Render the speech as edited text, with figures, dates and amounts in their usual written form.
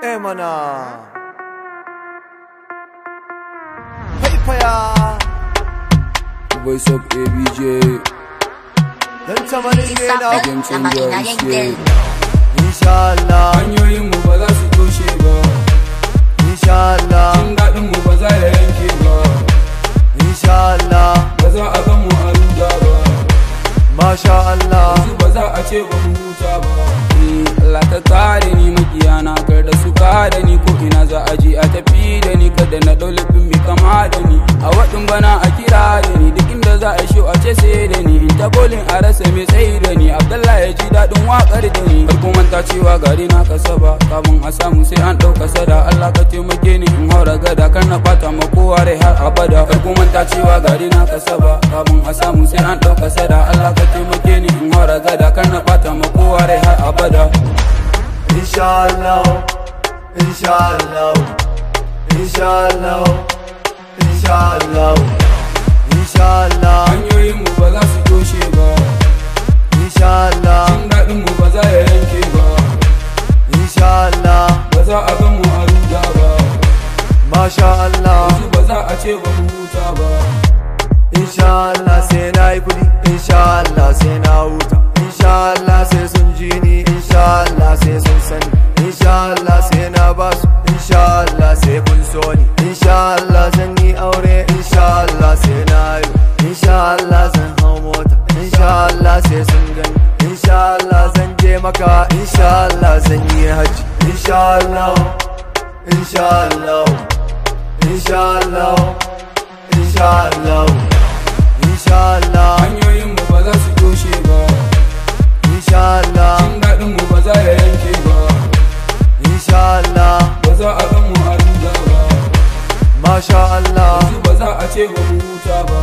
mana haifaya Voice of ABJ dan tamanin yana Game changer is inshallah hanyoyin mu ba za su toshe ba, inshallah jin daɗin mu ba za ya yanke ba, inshallah ba za a gan mu a ruda ba, masha Allah yanzu ba za a ce ba mu huta ba. Allah ka kare ni makiyana, kar da su kare ni, ko ina za a je a tafi da ni, kada na ɗau laifin mai kama da ni, a waɗin bana a kira da ni, duk inda za a sho a ce sai da ni, in ta bolin a rasa mai tsayi da ni, Abdallah ya ji daɗin waƙar da ni. Farko manta cewa gari na kasa ba, kafin a samu sai an ɗauka sada, Allah ka taimake ni in haura gada, kar na ɓata ma kowa rai har abada. Farko manta cewa gari na kasa ba, kafin a samu sai an ɗauka sada, Allah ka taimake ni in haura gada, kar na ɓata ma kowa rai har abada. inshallah inshallah inshallah inshallah inshallah Hanyoyin mu ba za su toshe ba, inshallah jin daɗin mu ba za ya yanke ba, inshallah ba za a gan mu a ruda ba, masha Allah yanzu ba za a ce ba mu huta ba. inshallah sai na yi kudi, inshallah sai na huta, inshallah sai sun ji ni, inshallah sai sun sani, inshallah sai na basu, inshallah sai kun so ni, inshallah zan yi aure, inshallah sai na yi, inshallah zan hau mota, inshallah sai sun gani, inshallah zan je maka, inshallah zan yi hajji, inshallah inshallah inshallah inshallah inshallah Hanyoyin mu ba za su toshe ba, inshallah jin daɗin mu ba za ya yanke ba, inshallah ba za a gan mu a ruda ba, masha Allah yanzu ba za a ce ba mu huta ba.